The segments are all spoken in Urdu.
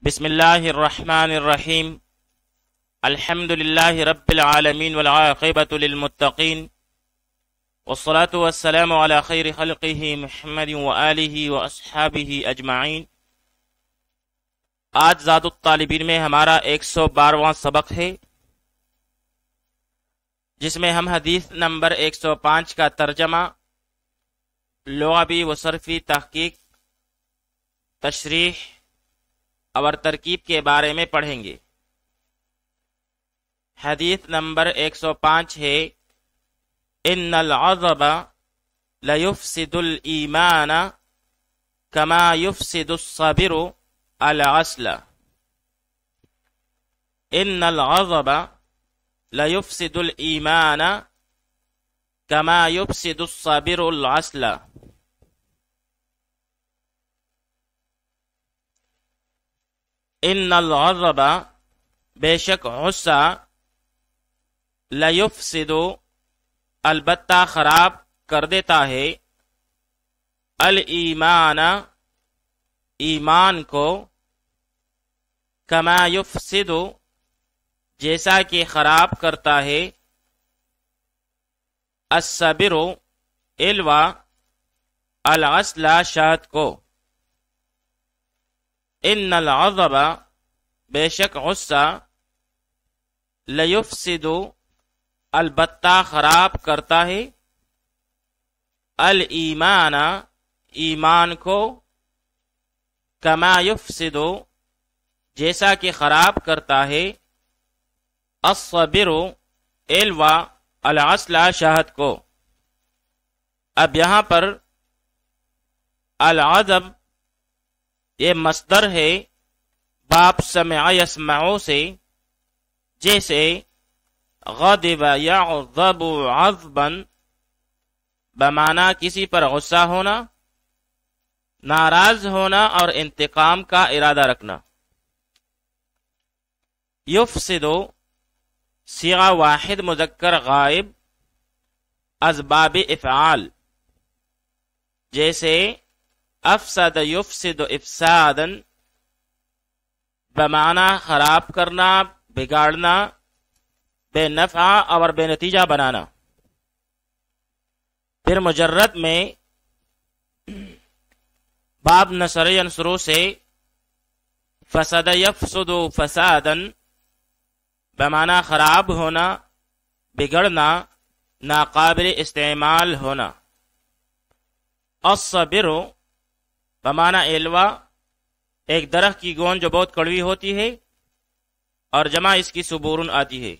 بسم اللہ الرحمن الرحیم الحمد للہ رب العالمین والعاقبۃ للمتقین والصلاة والسلام علی خیر خلقہ محمد وآلہ واصحابہ اجمعین۔ آج ذات الطالبین میں ہمارا 112واں سبق ہے، جس میں ہم حدیث نمبر 105 کا ترجمہ، لغوی و صرفی تحقیق، تشریح اور ترکیب کے بارے میں پڑھیں گے۔ حدیث نمبر 105 ہے، ان العظب لیفسد الایمان کما یفسد الصبر العسل۔ ان العظب لیفسد الایمان کما یفسد الصبر العسل۔ ان الغضب بے شک غصہ، لیفسد البتہ خراب کر دیتا ہے، الایمان ایمان کو، کما یفسد جیسا کہ خراب کرتا ہے، الصبر الوا العسل شہد کو۔ ان العظب بے شک غصہ، لیفسد البتہ خراب کرتا ہے، الایمان ایمان کو، کما یفسد جیسا کہ خراب کرتا ہے، الصبر الوا العسل شہد کو۔ اب یہاں پر العظب یہ مصدر ہے باب سمع یسمعو سے، جیسے غضب یغضب عضبا بمعنی کسی پر غصہ ہونا، ناراض ہونا اور انتقام کا ارادہ رکھنا۔ یفسد صیغہ واحد مذکر غائب از باب افعال، جیسے افسد یفسد افسادا بمعنی خراب کرنا، بگاڑنا، بے نفع اور بے نتیجہ بنانا۔ پھر مجرد میں باب نصر ینصرو سے فسد یفسد فسادا بمعنی خراب ہونا، بگڑنا، ناقابل استعمال ہونا۔ الصبر بمعنی الوا ایک درخت کی گون جو بہت کڑوی ہوتی ہے، اور جمع اس کی سبورن آتی ہے۔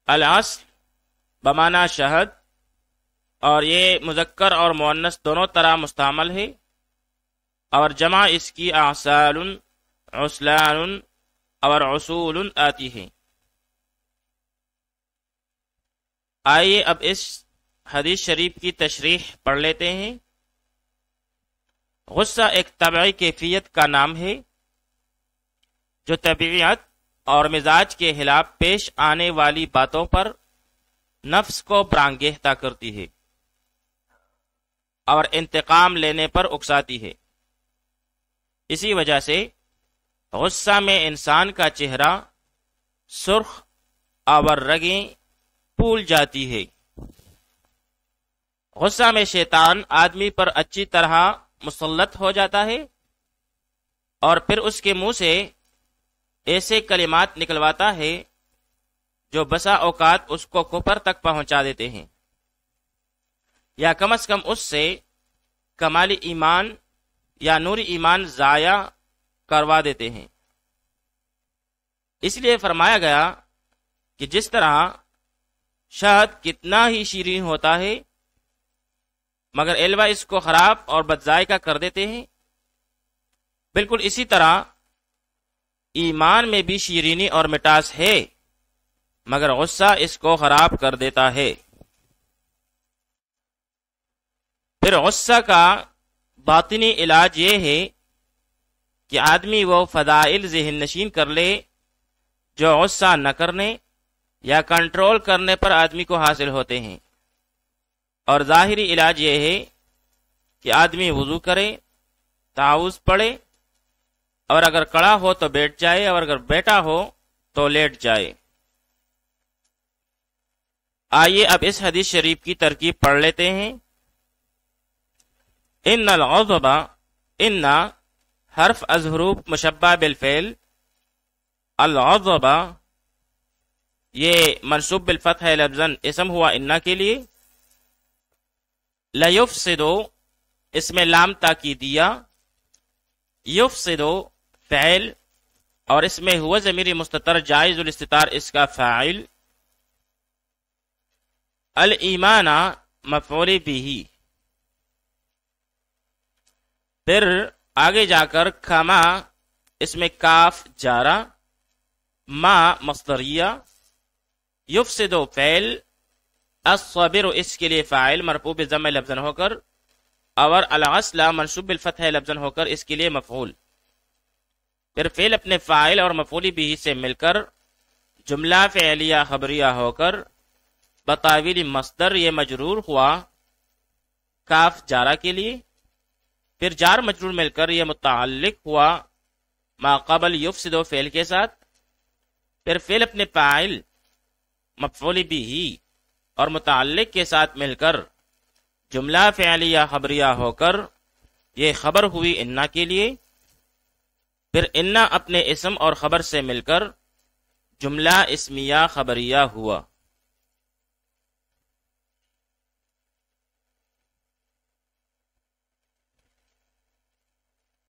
العسل بمعنی شہد، اور یہ مذکر اور مؤنث دونوں طرح مستعمل ہے، اور جمع اس کی اعسال، عسلان اور عسول آتی ہے۔ آئیے اب اس حدیث شریف کی تشریح پڑھ لیتے ہیں۔ غصہ ایک طبعی کیفیت کا نام ہے جو طبیعت اور مزاج کے خلاف پیش آنے والی باتوں پر نفس کو برانگیختہ کرتی ہے اور انتقام لینے پر اکساتی ہے۔ اسی وجہ سے غصہ میں انسان کا چہرہ سرخ اور رگیں پھول جاتی ہے۔ غصہ میں شیطان آدمی پر اچھی طرح مسلط ہو جاتا ہے، اور پھر اس کے منہ سے ایسے کلمات نکلواتا ہے جو بسا اوقات اس کو کفر تک پہنچا دیتے ہیں، یا کم از کم اس سے کمال ایمان یا نور ایمان ضائع کروا دیتے ہیں۔ اس لیے فرمایا گیا کہ جس طرح شہد کتنا ہی شیرین ہوتا ہے مگر الوا اس کو خراب اور بد ذائقہ کر دیتے ہیں، بالکل اسی طرح ایمان میں بھی شیرینی اور مٹاس ہے مگر غصہ اس کو خراب کر دیتا ہے۔ پھر غصہ کا باطنی علاج یہ ہے کہ آدمی وہ فضائل ذہن نشین کر لے جو غصہ نہ کرنے یا کنٹرول کرنے پر آدمی کو حاصل ہوتے ہیں، اور ظاہری علاج یہ ہے کہ آدمی وضو کرے، تعوذ پڑھے اور اگر کڑا ہو تو بیٹھ جائے، اور اگر بیٹھا ہو تو لیٹ جائے۔ آئیے اب اس حدیث شریف کی ترکیب پڑھ لیتے ہیں۔ ان الغضب، ان حرف از حروف مشبہ بالفعل، الغضب یہ منصوب بالفتح ہے لفظاً، اسم ہوا ان کے لیے۔ لیفسد اس میں لام تاکیدیہ، یفسد فعل، اور اس میں ہوا ضمیر مستتر جائز الاستتار اس کا فاعل، الایمان مفعول به۔ پھر آگے جا کر کھما اس میں کاف جارا، ما مصدریہ، یفسد فعل، الصابر اس کے لیے فاعل مرفوع بضم لفظاً ہو کر، اور الغسل منصوب بالفتح لفظاً ہو کر اس کے لیے مفعول۔ پھر فعل اپنے فاعل اور مفعول به سے مل کر جملہ فعلیہ خبریہ ہو کر بتاویل مصدر یہ مجرور ہوا کاف جارہ کے لیے۔ پھر جار مجرور مل کر یہ متعلق ہوا ما قبل یفسد فعل کے ساتھ۔ پھر فعل اپنے فاعل مفعول به اور متعلق کے ساتھ مل کر جملہ فعلیہ خبریہ ہو کر یہ خبر ہوئی انا کے لیے۔ پھر انا اپنے اسم اور خبر سے مل کر جملہ اسمیہ خبریہ ہوا۔